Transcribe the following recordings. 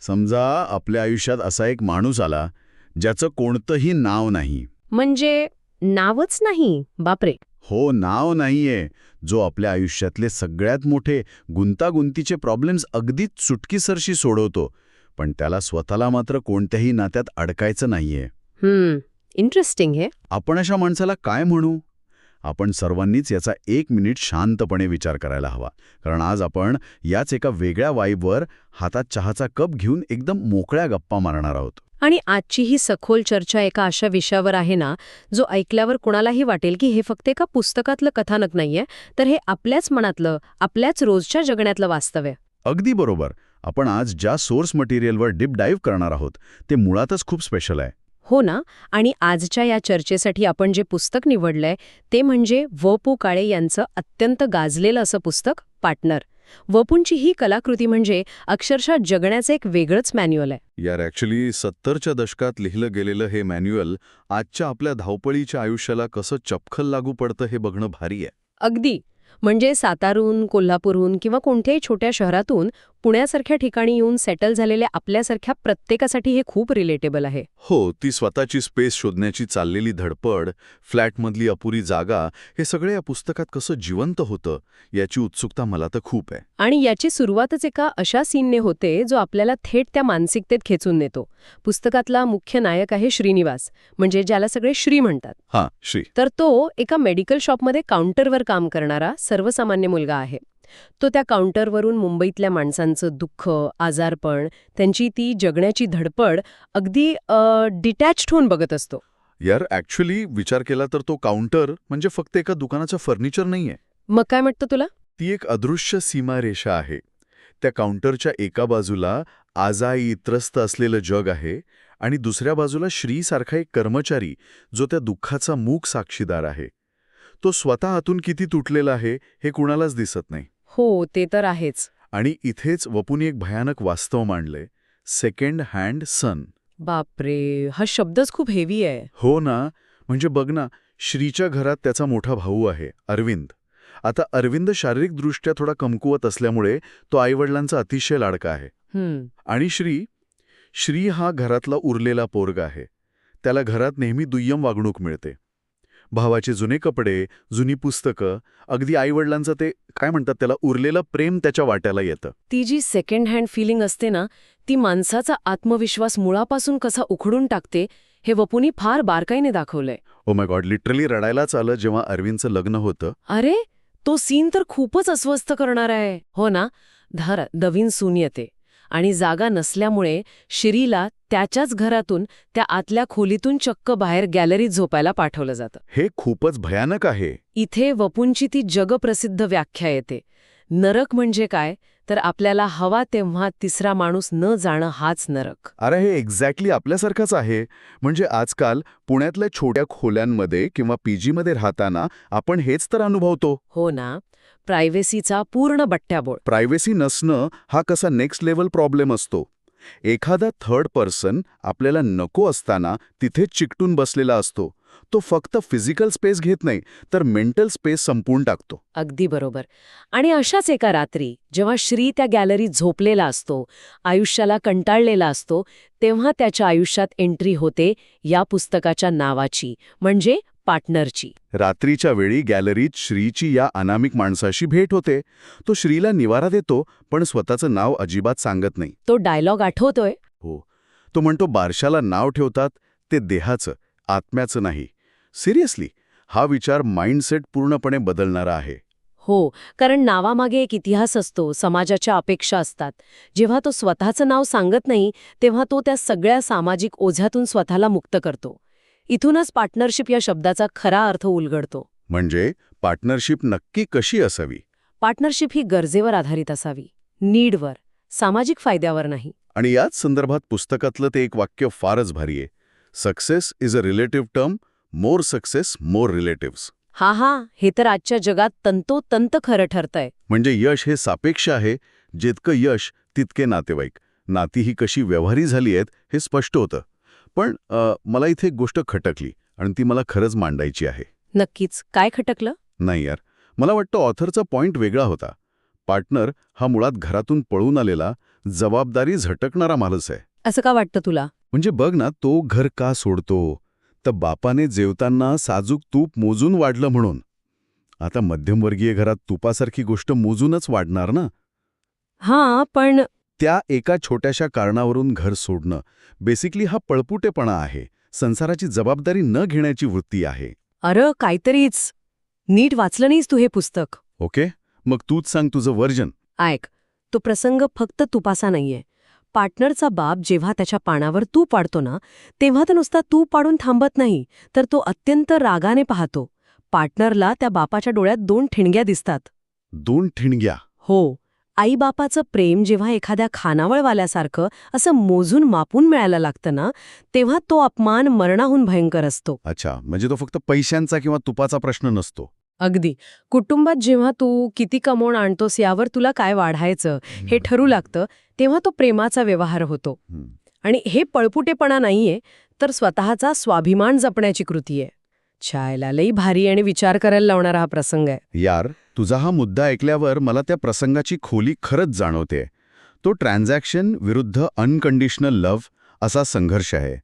समजा आपल्या आयुष्यात असा एक माणूस आला ज्याचं कोणतंही नाव नाही. म्हणजे नावच नाही? बापरे. हो, नाव नाहीये. जो आपल्या आयुष्यातले सगळ्यात मोठे गुंतागुंतीचे प्रॉब्लेम्स अगदीच चुटकीसरशी सोडवतो, पण त्याला स्वतःला मात्र कोणत्याही नात्यात अडकायचं नाहीये. इंटरेस्टिंग हे. आपण अशा माणसाला काय म्हणू? आपण सर्वांनीच याचा 1 मिनिट शांतपणे विचार करायला हवा. कारण आज आपण याच एका वेगळ्या वाईबवर हातात चहाचा कप घेऊन एकदम मोकळ्या गप्पा मारणार आहोत. आणि आजची ही सखोल चर्चा एका अशा विषयावर आहे ना, जो ऐकल्यावर कुणालाही वाटेल की हे फक्त एका पुस्तकातलं कथानक नाहीये, तर हे आपल्याच मनातलं, आपल्याच रोजच्या जगण्यातलं वास्तव आहे. अगदी बरोबर. आपण आज ज्या सोर्स मटेरियलवर डीप डाईव्ह करणार आहोत ते मुळातच खूप स्पेशल आहे. हो ना. आणि आजच्या या चर्चेसाठी आपण जे पुस्तक निवडलंय ते म्हणजे व.पु. काळे यांचं अत्यंत गाजलेलं असं पुस्तक पार्टनर. वपूंची ही कलाकृती म्हणजे अक्षरशः जगण्याचं एक वेगळंच मॅन्युअल आहे. यार ॲक्च्युली 70च्या दशकात लिहिलं गेलेलं हे मॅन्युअल आजच्या आपल्या धावपळीच्या आयुष्याला कसं चपखल लागू पडतं हे बघणं भारी आहे. अगदी. म्हणजे सातारून, कोल्हापूरहून किंवा कोणत्याही छोट्या शहरातून पुण्यासारख्या ठिकाणी येऊन सेटल झालेल्या आपल्यासारख्या प्रत्येकासाठी हे खूप रिलेटेबल आहे. हो, ती स्वतःची स्पेस शोधण्याची चाललेली धडपड, फ्लॅटमधली अपुरी जागा, हे सगळे या पुस्तकात कसं जिवंत होतं याची उत्सुकता मला तर खूप आहे. आणि याची सुरुवातच एका अशा सीनने होते जो आपल्याला थेट त्या मानसिकतेत खेचून नेतो. पुस्तकातला मुख्य नायक आहे श्रीनिवास, म्हणजे ज्याला सगळे श्री म्हणतात. हां, श्री. तर तो एका मेडिकल शॉपमध्ये काउंटरवर काम करणारा सर्वसामान्य मुलगा आहे. तो त्या काउंटरवरून मुंबईतल्या माणसांचं दुःख, आजारपण, त्यांची ती जगण्याची धडपड अगदी डिटॅच्ड होऊन बघत असतो. यार ॲक्च्युली विचार केला तर तो काउंटर म्हणजे फक्त एका दुकानाचं फर्निचर नाहीये. मग काय वाटतं तुला? ती एक अदृश्य सीमारेषा आहे. त्या काउंटरच्या एका बाजूला आजाई त्रस्त असलेलं जग आहे आणि दुसऱ्या बाजूला श्रीसारखा एक कर्मचारी जो त्या दुःखाचा मूक साक्षीदार आहे. तो स्वतः आतून किती तुटलेला आहे हे कुणालाच दिसत नाही. हो, ते तर आहेच. आणि इथेच वपूने एक भयानक वास्तव मांडलंय, सेकंड हँड सन. बापरे, हा शब्दच खूप हेवी आहे. हो ना. म्हणजे बघ ना, श्रीच्या घरात त्याचा मोठा भाऊ आहे अरविंद. आता अरविंद शारीरिकदृष्ट्या थोडा कमकुवत असल्यामुळे तो आईवडिलांचा अतिशय लाडका आहे. आणि श्री हा घरातला उरलेला पोरगा आहे. त्याला घरात नेहमी दुय्यम वागणूक मिळते. भावाचे जुने कपडे, जुनी पुस्तकं, अगदी आईवडिलांचं ते काय म्हणतात त्याला उरलेलं प्रेम त्याच्या वाट्याला येतं. ती जी सेकंड हँड फिलिंग असते ना, ती माणसाचा आत्मविश्वास मुळापासून कसा उखडून टाकते हे वपूनी फार बारकाईने दाखवलंय. ओ माय गॉड, लिटरली रडायलाच आलं जेव्हा अरविंदचं लग्न होतं. अरे, तो सीन तर खूपच अस्वस्थ करणार आहे. हो ना. नवीन सून येते आणि जागा नसल्यामुळे श्रीला त्याच्याच घरातून, त्या आतल्या खोलीतून चक्क बाहेर गॅलरीत झोपायला पाठवलं जातं. हे खूपच भयानक आहे. इथे वपूंची ती जगप्रसिद्ध व्याख्या येते. नरक म्हणजे काय, तर आपल्याला हवा तेव्हा तिसरा माणूस न जाणं हाच नरक. अरे हे एक्झॅक्टली आपल्यासारखंच आहे. म्हणजे आजकाल पुण्यातल्या छोट्या खोल्यांमध्ये किंवा पीजीमध्ये राहताना आपण हेच तर अनुभवतो. हो ना. प्रायव्हसीचा पूर्ण बट्ट्याबोळ. प्रायव्हसी नसणं हा कसा नेक्स्ट लेव्हल प्रॉब्लेम असतो. एखादा थर्ड पर्सन आपल्याला नको असताना तिथेच चिकटून बसलेला असतो. तो फक्त फिजिकल स्पेस घेत नाही तर मेंटल स्पेस संपवून टाकतो. अगदी बरोबर. आणि अशाच एका रात्री जेव्हा श्री त्या गॅलरीत झोपलेला असतो, आयुष्याला कंटाळलेला असतो, तेव्हा त्याच्या आयुष्यात एंट्री होते या पुस्तकाच्या नावाची, म्हणजे पार्टनरची. रात्रीच्या वेळी गॅलरीत श्रीची या अनामिक माणसाशी भेट होते. तो श्रीला निवारा देतो पण स्वतःचं नाव अजिबात सांगत नाही. तो डायलॉग आठवतोय? हो. तो म्हणतो बारशाला नाव ठेवतात ते देहाचं, आत्म्याचं नाही. सिरियसली, हा विचार माइंडसेट पूर्णपणे बदलणारा आहे. हो, कारण नावामागे एक इतिहास असतो, समाजाच्या अपेक्षा असतात. जेव्हा तो स्वतःचं नाव सांगत नाही तेव्हा तो त्या सगळ्या सामाजिक ओझ्यातून स्वतःला मुक्त करतो. इथूनच पार्टनरशिप या शब्दाचा खरा अर्थ उलगडतो. म्हणजे पार्टनरशिप नक्की कशी असावी? पार्टनरशिप ही गरजेवर आधारित असावी, नीडवर, सामाजिक फायद्यावर नाही. आणि याच संदर्भात पुस्तकातलं ते एक वाक्य फारच भारी आहे. Success is a relative term, more success more relatives. हा, हे तर आजच्या जगात तंतोतंत खरं ठरतंय. म्हणजे यश हे सापेक्ष आहे. जितकं यश तितके नातेवाईक. नाती ही कशी व्यवहारी झाली आहेत हे स्पष्ट होतं. पण मला इथे एक गोष्ट खटकली आणि ती मला खरंच मांडायची आहे. नक्कीच. काय खटकलं? नाही यार, मला वाटतं ऑथरचा पॉइंट वेगळा होता. पार्टनर हा मुळात घरातून पळून आलेला, जबाबदारी झटकणारा माणूस आहे. असं का वाटतं तुला? म्हणजे बघ ना, तो घर का सोडतो? तर बापाने जेवताना साजूक तूप मोजून वाढलं म्हणून. आता मध्यमवर्गीय घरात तुपासारखी गोष्ट मोजूनच वाढणार ना. हां, पण त्या एका छोट्याशा कारणावरून घर सोडणं बेसिकली हा पळपुटेपणा आहे. संसाराची जबाबदारी न घेण्याची वृत्ती आहे. अरे काहीतरीच. नीट वाचलं नाहीस तू हे पुस्तक. ओके, मग तूच सांग तुझं वर्जन. ऐक, तो प्रसंग फक्त तुपासा नाहीये. पार्टनरचा बाप जेव्हा त्याच्या पानावर तूप पाडतो ना, तेव्हा तो नुसता तूप पाडून थांबत नाही, तर तो अत्यंत रागाने पाहतो. पार्टनरला त्या बापाच्या डोळ्यात 2 ठिणग्या दिसतात. 2 ठिणग्या. हो, आईबापाचं प्रेम जेव्हा एखाद्या खानावळवाल्यासारखं असं मोजून मापून मिळायला लागतं ना, तेव्हा तो अपमान मरणाहून भयंकर असतो. अच्छा, म्हणजे तो फक्त पैशांचा किंवा तुपाचा प्रश्न नसतो. अगदी. कुटुंबात जेव्हा तू किती कमवून आणतोस यावर तुला काय वाढायचं हे ठरू लागतं, तेव्हा तो प्रेमाचा व्यवहार होतो. आणि हे पळपुटेपणा नाहीये, तर स्वतःचा स्वाभिमान जपण्याची कृती आहे. छायला लई भारी आणि विचार करायला लावणारा हा प्रसंग आहे. यार, तुझा हा मुद्दा ऐकल्यावर मला त्या प्रसंगाची खोली खरंच जाणवते. तो ट्रान्झॅक्शन विरुद्ध अनकंडिशनल लव्ह असा संघर्ष आहे.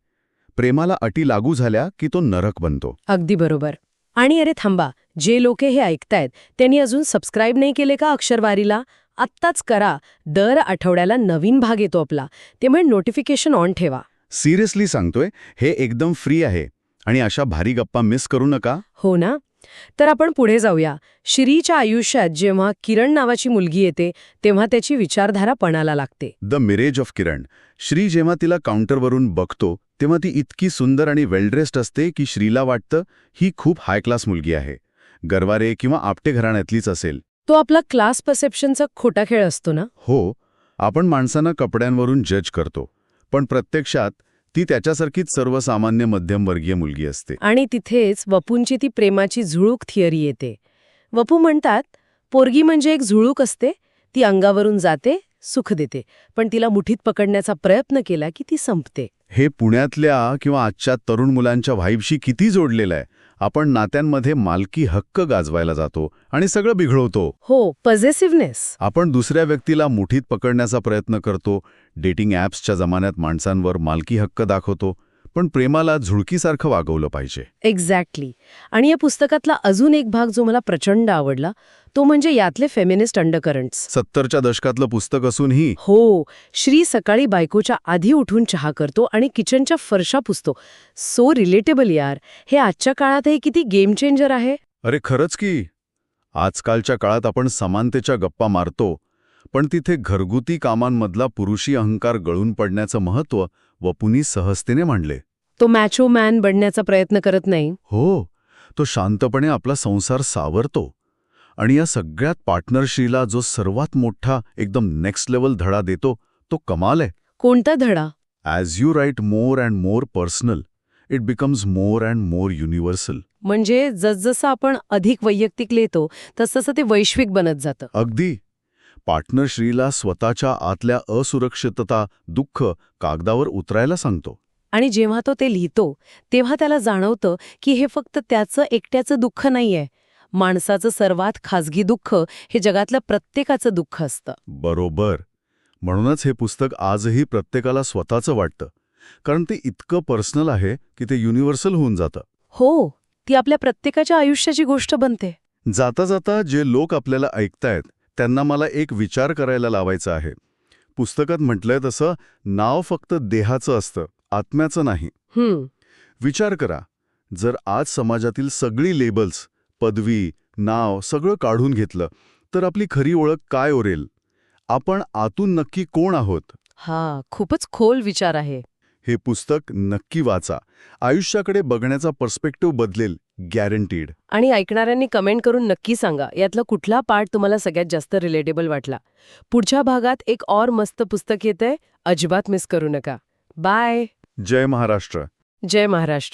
प्रेमाला अटी लागू झाल्या की तो नरक बनतो. अगदी बरोबर. आणि अरे थांबा, जे लोक हे ऐकतायत त्यांनी अजून सबस्क्राईब नाही केले का अक्षरवारीला? आत्ताच करा. दर आठवड्याला नवीन भाग येतो आपला, त्यामुळे नोटिफिकेशन ऑन ठेवा. सिरियसली सांगतोय, हे एकदम फ्री आहे. आणि अशा भारी गप्पा मिस करू नका. हो ना? तर आपण पुढे जाऊया. श्रीच्या आयुष्यात जेव्हा किरण नावाची मुलगी येते, तेव्हा त्याची विचारधारा पणाला लागते. द मिरेज ऑफ किरण. श्री जेव्हा तिला काउंटरवरून बघतो तेव्हा ती इतकी सुंदर आणि वेलड्रेस्ड असते की श्रीला वाटतं ही खूप हाय क्लास मुलगी आहे. गरवारे किंवा आपटे घराण्यातलीच असेल. तो आपला क्लास परसेप्शनचा खोटा खेळ असतो ना? हो, आपण माणसांना कपड्यांवरून जज करतो, पण प्रत्यक्षात ती त्याच्यासारखीच सर्वसामान्य मध्यमवर्गीय मुलगी असते. आणि तिथेच वपूंची ती प्रेमाची झुळूक थिअरी येते. वपू म्हणतात, पोरगी म्हणजे एक झुळूक असते, ती अंगावरून जाते, सुख देते, पण तिला मुठीत पकडण्याचा प्रयत्न केला की ती संपते. हे पुण्यातल्या किंवा आजच्या तरुण मुलांच्या व्हाईबशी किती जोडलेलं आहे. आपण नात्यांमध्ये मालकी हक्क गाजवायला जातो आणि सगळं बिघडवतो. हो, पॉझिटिव्हनेस. आपण दुसऱ्या व्यक्तीला मुठीत पकडण्याचा प्रयत्न करतो. डेटिंग ॲप्सच्या जमान्यात माणसांवर मालकी हक्क दाखवतो, पण प्रेमाला झुळकीसारखं वागवलं पाहिजे. एक्झॅक्टली. आणि या पुस्तकातला अजून एक भाग जो मला प्रचंड आवडला, तो म्हणजे यातले फेमिनिस्ट अंडरकरंट्स. 70च्या दशकातलं पुस्तक असूनही. हो, श्री सकाळी बायकोच्या आधी उठून चहा करतो आणि किचनच्या फरशा पुसतो. सो रिलेटेबल यार. हे आजच्या काळातही किती गेम चेंजर आहे. अरे खरंच की. आजकालच्या काळात आपण समानतेच्या गप्पा मारतो, पण तिथे घरगुती कामांमधला पुरुषी अहंकार गळून पडण्याचं महत्त्व वपूंनी सहजतेने मांडले. तो मॅचो मॅन बनण्याचा प्रयत्न करत नाही. हो, तो शांतपणे आपला संसार सावरतो. आणि या सगळ्यात पार्टनरशीला जो सर्वात मोठा एकदम नेक्स्ट लेवल धडा देतो तो कमाल आहे. कोणता धडा? As you write more and more personal, it becomes more and more universal. म्हणजे जसजसं आपण अधिक वैयक्तिक लिहितो तसतसं ते वैश्विक बनत जातं. अगदी. पार्टनरश्रीला स्वतःच्या आतल्या असुरक्षितता, दुःख कागदावर उतरायला सांगतो. आणि जेव्हा तो ते लिहितो तेव्हा त्याला जाणवतं की हे फक्त त्याचं एकट्याचं दुःख नाहीये. माणसाचं सर्वात खाजगी दुःख हे जगातल्या प्रत्येकाचं दुःख असतं. बरोबर. म्हणूनच हे पुस्तक आजही प्रत्येकाला स्वतःचं वाटतं, कारण ते इतकं पर्सनल आहे की ते युनिव्हर्सल होऊन जातं. हो, ती आपल्या प्रत्येकाच्या आयुष्याची गोष्ट बनते. जाता जाता जे लोक आपल्याला ऐकतायत त्यांना मला एक विचार करायला लावायचा आहे. पुस्तकात म्हटलंय तसं नाव फक्त देहाचं असतं, आत्म्याचं नाही. विचार करा, जर आज समाजातील सगळी लेबल्स, पदवी, नाव सगळं काढून घेतलं तर आपली खरी ओळख काय उरेल? आपण आतून नक्की कोण आहोत? हा, खूपच खोल विचार आहे. हे पुस्तक नक्की वाचा. आयुष्याकडे बघण्याचा पर्स्पेक्टिव्ह बदलेल, गॅरंटीड. आणि ऐकणाऱ्यांनी कमेंट करून नक्की सांगा यातला कुठला पार्ट तुम्हाला सगळ्यात जास्त रिलेटेबल वाटला. पुढच्या भागात एक और मस्त पुस्तक येतंय, अजिबात मिस करू नका. बाय. जय महाराष्ट्र. जय महाराष्ट्र.